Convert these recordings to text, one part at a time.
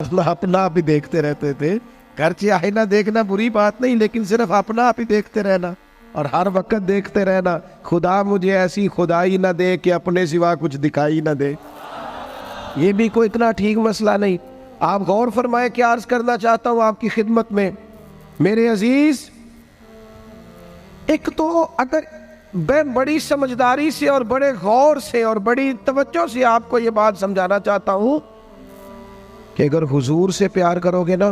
अपना आप ही देखते रहते थे। घर चाहे ना देखना बुरी बात नहीं, लेकिन सिर्फ अपना आप ही देखते रहना और हर वक्त देखते रहना, खुदा मुझे ऐसी खुदाई ना दे कि अपने सिवा कुछ दिखाई ना दे। ये भी कोई इतना ठीक मसला नहीं। आप गौर फरमाए, क्या अर्ज करना चाहता हूं आपकी खिदमत में मेरे अजीज। एक तो अगर मैं बड़ी समझदारी से और बड़े गौर से और बड़ी तवज्जो से आपको ये बात समझाना चाहता हूं कि अगर हुजूर से प्यार करोगे ना,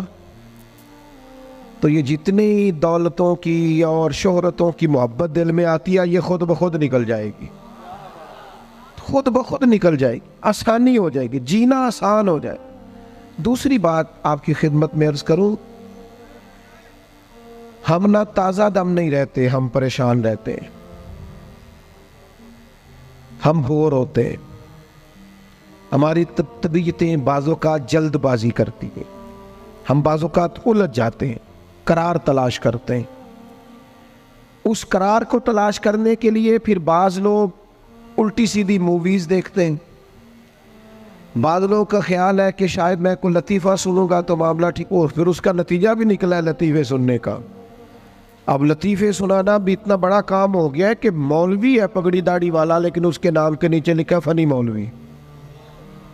तो ये जितनी दौलतों की और शोहरतों की मोहब्बत दिल में आती है, ये खुद ब खुद निकल जाएगी, खुद ब खुद निकल जाएगी, आसानी हो जाएगी, जीना आसान हो जाए। दूसरी बात आपकी खिदमत में अर्ज करूं, हम ना ताज़ा दम नहीं रहते, हम परेशान रहते हैं, हम बोर होते हैं, हमारी तबीयतें बाज़ोकात जल्दबाजी करती हैं, हम बाज़ोकात उलझ जाते हैं, करार तलाश करते हैं। उस करार को तलाश करने के लिए फिर बाज़ लोग उल्टी सीधी मूवीज़ देखते हैं। बाज़ लोगों का ख्याल है कि शायद मैं कोई लतीफ़ा सुनूंगा तो मामला ठीक हो, फिर उसका नतीजा भी निकला है लतीफ़े सुनने का। अब लतीफ़े सुनाना भी इतना बड़ा काम हो गया है कि मौलवी है पगड़ी दाढ़ी वाला, लेकिन उसके नाम के नीचे लिखा फ़नी मौलवी।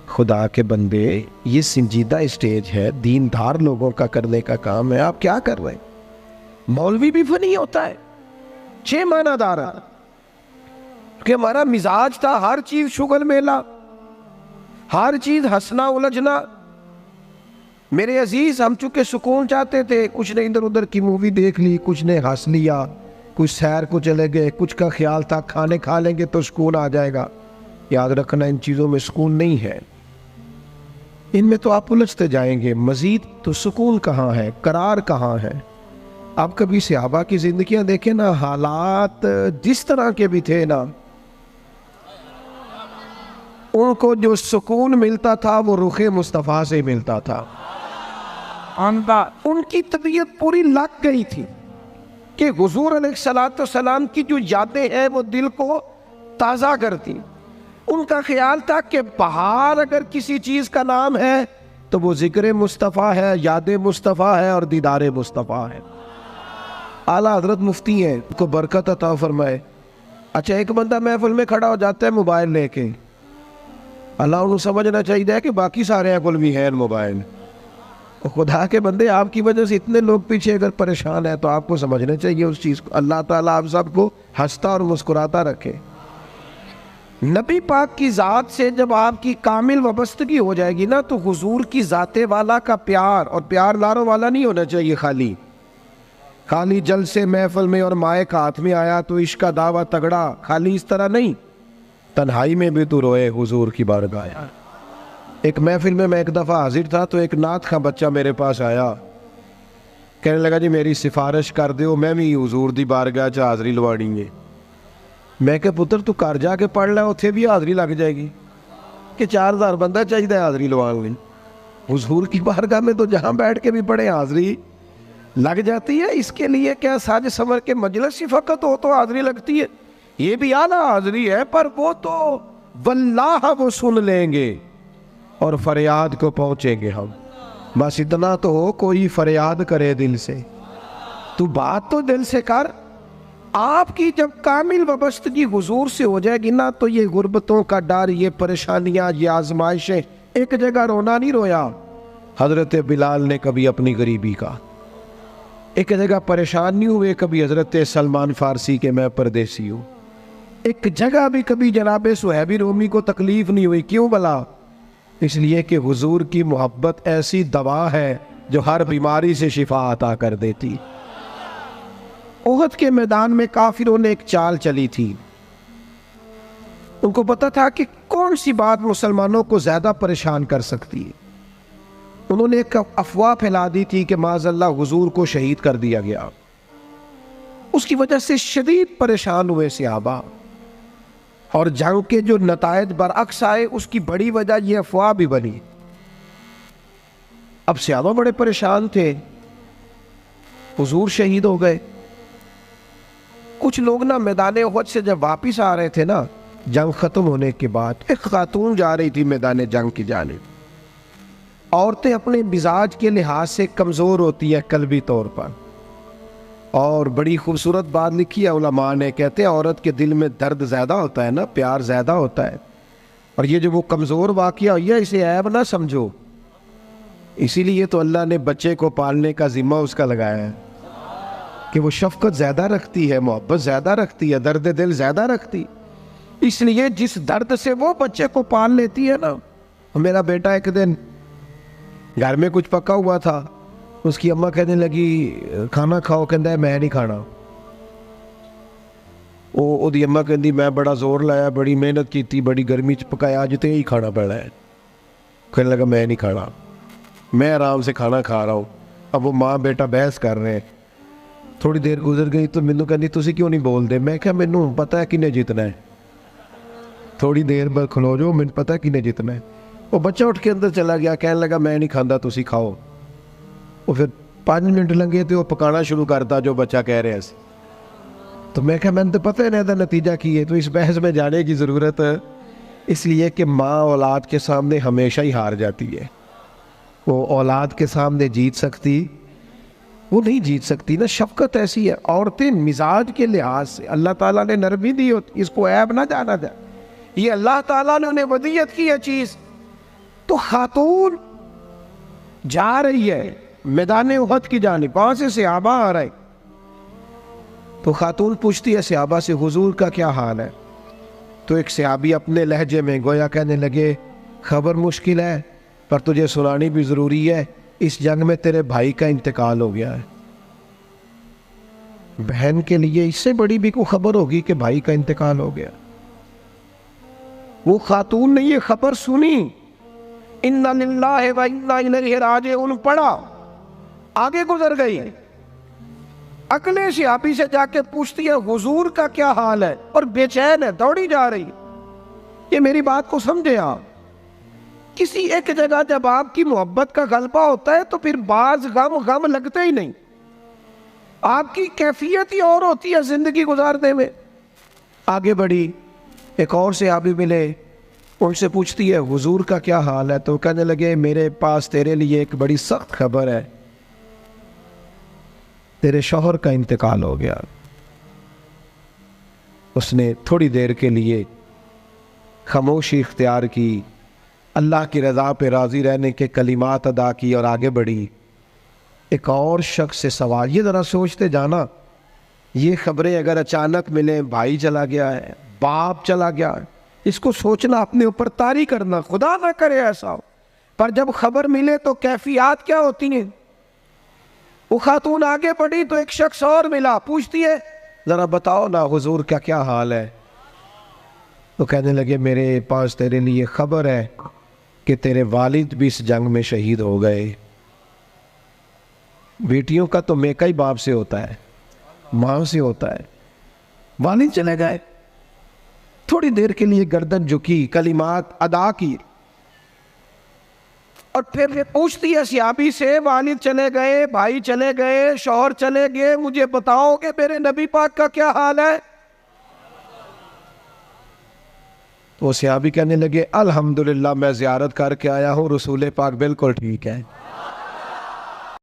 खुदा के बंदे, ये संजीदा स्टेज है, दीनदार लोगों का करने का काम है, आप क्या कर रहे हैं? मौलवी भी फनी होता है, 6 मानादार है कि हमारा मिजाज था हर चीज शुगल मेला, हर चीज हंसना उलझना। मेरे अजीज, हम चूंकि सुकून चाहते थे, कुछ ने इधर उधर की मूवी देख ली, कुछ ने हंस लिया, कुछ सैर को चले गए, कुछ का ख्याल था खाने खा लेंगे तो सुकून आ जाएगा। याद रखना, इन चीज़ों में सुकून नहीं है, इनमें तो आप उलझते जाएंगे। मजीद तो सुकून कहाँ है, करार कहाँ है? आप कभी सहाबा की जिंदगियां देखें ना, हालात जिस तरह के भी थे ना, उनको जो सुकून मिलता था वो रुखे मुस्तफ़ा से मिलता था। उनकी तबीयत पूरी लग गई थी कि हुजूर अलैहिस्सलाम की जो यादें हैं वो दिल को ताज़ा करती। उनका ख्याल था कि बाहर अगर किसी चीज़ का नाम है तो वो जिक्र मुस्तफ़ा है, याद मुस्तफ़ा है और दीदार मुस्तफ़ा है। आला हजरत मुफ्ती हैं, उनको बरकत अता फरमाए। अच्छा, एक बंदा महफिल में खड़ा हो जाता है मोबाइल लेके, अल्लाह उन्हें समझना चाहिए कि बाकी सारे कुल भी है मोबाइल। और खुदा के बंदे, आपकी वजह से इतने लोग पीछे अगर परेशान है तो आपको समझना चाहिए उस चीज़ को। अल्लाह ताला आप सबको हंसता और मुस्कुराता रखे। नबी पाक की ज़ात से जब आपकी कामिल वाबस्तगी हो जाएगी ना, तो हुजूर की ज़ाते वाला का प्यार, और प्यार लारों वाला नहीं होना चाहिए, खाली जल से महफिल में और माए का हाथ में आया तो इश्क का दावा तगड़ा, खाली इस तरह नहीं। तन्हाई में भी तू रोए हुजूर की बारगाह। एक महफिल में मैं एक दफ़ा हाजिर था तो एक नात का बच्चा मेरे पास आया, कहने लगा जी मेरी सिफारिश कर दो, मैं भी हुजूर दी बारगाह च हाज़री लवानी है। मैं क्या पुत्र तू घर जाके पढ़ लै, उत्थे भी हाज़री लग जाएगी कि 4000 बंदा चाहिए हाज़री लवाने। हुजूर की बारगाह में तो जहाँ बैठ के भी पढ़े हाज़री लग जाती है। इसके लिए क्या साज समर के मजलिस ही फ़कत हो तो हाज़री लगती है? ये भी आला हाज़री है, पर वो तो वल्लाह वो सुन लेंगे और फरियाद को पहुँचेंगे हम। बस इतना तो हो, कोई फरियाद करे दिल से, तू बात तो दिल से कर। आपकी जब कामिल वाबस्तगी हुजूर से हो जाएगी ना, तो ये गुर्बतों का डर, ये परेशानियां, ये आजमाइशें, एक जगह रोना नहीं रोया हजरत बिलाल ने कभी अपनी गरीबी का, एक जगह परेशान नहीं हुए कभी हजरत सलमान फारसी के मैं परदेसी हूँ, एक जगह भी कभी जनाब सुहैबी रोमी को तकलीफ नहीं हुई। क्यों भला? इसलिए कि हुजूर की मोहब्बत ऐसी दवा है जो हर बीमारी से शिफा अता कर देती। ओहद के मैदान में काफिरों ने एक चाल चली थी। उनको पता था कि कौन सी बात मुसलमानों को ज्यादा परेशान कर सकती है। उन्होंने एक अफवाह फैला दी थी कि माज़अल्लाह हुजूर को शहीद कर दिया गया। उसकी वजह से शदीद परेशान हुए सहाबा, और जंग के जो नतायज बरअक्स आए उसकी बड़ी वजह यह अफवाह भी बनी। अब सहाबा बड़े परेशान थे, हुजूर शहीद हो गए। कुछ लोग ना मैदान उहद से जब वापिस आ रहे थे ना, जंग खत्म होने के बाद, एक खातून जा रही थी मैदान जंग की जानिब, औरतें अपने मिजाज के लिहाज से कमज़ोर होती हैं कल्बी तौर पर। और बड़ी खूबसूरत बात लिखी है उलमा ने, कहते हैं औरत के दिल में दर्द ज़्यादा होता है ना, प्यार ज़्यादा होता है, और ये जो वो कमज़ोर वाक़या हुई है इसे ऐब ना समझो। इसीलिए तो अल्लाह ने बच्चे को पालने का ज़िम्मा उसका लगाया है कि वो शफ़क़त ज़्यादा रखती है, मोहब्बत ज़्यादा रखती है, दर्द दिल ज़्यादा रखती। इसलिए जिस दर्द से वो बच्चे को पाल लेती है ना। मेरा बेटा एक दिन घर में कुछ पका हुआ था, उसकी अम्मा कहने लगी खाना खाओ, कहता है मैं नहीं खाना। ओदी अम्मा कहती मैं बड़ा जोर लाया, बड़ी मेहनत की, बड़ी गर्मी च पकाया, अज तो यही खाना पड़ा है। कहने लगा मैं नहीं खाना, मैं आराम से खाना खा रहा हूँ। अब वो माँ बेटा बहस कर रहे हैं। थोड़ी देर गुजर गई तो मैनू कहती तुसी क्यों नहीं बोलते। मैं क्या मैनू पता है किन्ने जितना है, थोड़ी देर बाद खलो जाओ, मैनू पता है किन्ने जितना है। वो बच्चा उठ के अंदर चला गया, कहने लगा मैं नहीं खाता, तुसी खाओ। वो फिर 5 मिनट लगे तो वो पकाना शुरू करता जो बच्चा कह रहे हैं। तो मैं क्या मैंने तो पता है ना इसका नतीजा की है। तो इस बहस में जाने की ज़रूरत है, इसलिए कि माँ औलाद के सामने हमेशा ही हार जाती है। वो औलाद के सामने जीत सकती, वो नहीं जीत सकती ना। शफ़क़त ऐसी है। औरतें मिजाज के लिहाज से अल्लाह ताला ने नरमी दी होती, इसको ऐब ना जाना जाए, ये अल्लाह ताला ने उन्हें वदियत की है चीज़। तो खातून जा रही है मैदान उहद की जानिब, वहाँ से सहाबा आ रहे। तो खातून पूछती है सहाबा से हुजूर का क्या हाल है। तो एक सहाबी अपने लहजे में गोया कहने लगे खबर मुश्किल है पर तुझे सुनानी भी ज़रूरी है, इस जंग में तेरे भाई का इंतकाल हो गया है। बहन के लिए इससे बड़ी भी कोई खबर होगी कि भाई का इंतकाल हो गया। वो खातून ने ये खबर सुनी, इन्ना लिल्लाहि व इन्ना इलैहि राजिऊन पढ़ा, आगे गुजर गई। अगले सहाबी से जाके पूछती है हुजूर का क्या हाल है, और बेचैन है, दौड़ी जा रही। ये मेरी बात को समझे आप। किसी एक जगह जब आपकी मोहब्बत का गलबा होता है तो फिर बाज गम लगते ही नहीं। आपकी कैफियत ही और होती है जिंदगी गुजारने में। आगे बढ़ी, एक और सहाबी मिले, उनसे पूछती है हुजूर का क्या हाल है। तो कहने लगे मेरे पास तेरे लिए एक बड़ी सख्त खबर है, तेरे शौहर का इंतकाल हो गया। उसने थोड़ी देर के लिए खामोशी इख्तियार की, अल्लाह की रज़ा पे राज़ी रहने के कलिमात अदा की और आगे बढ़ी। एक और शख्स से सवाल, ये ज़रा सोचते जाना, ये खबरें अगर अचानक मिले, भाई चला गया है, बाप चला गया है, इसको सोचना, अपने ऊपर तारी करना, खुदा ना करे ऐसा हो। पर जब खबर मिले तो कैफियत क्या होती है। वो खातून आगे बढ़ी तो एक शख्स और मिला, पूछती है ज़रा बताओ ना हुजूर का क्या हाल है। तो कहने लगे मेरे पास तेरे लिए खबर है कि तेरे वालिद भी इस जंग में शहीद हो गए। बेटियों का तो मेका ही बाप से होता है, माँ से होता है। वालिद चले गए। थोड़ी देर के लिए गर्दन झुकी, कलिमात अदा की, और फिर पूछती है सहाबी से वालिद चले गए, भाई चले गए, शौहर चले गए, मुझे बताओ कि मेरे नबी पाक का क्या हाल है। तो सहाबी कहने लगे अल्हम्दुलिल्लाह मैं ज़ियारत करके आया हूँ, रसूल पाक बिल्कुल ठीक है।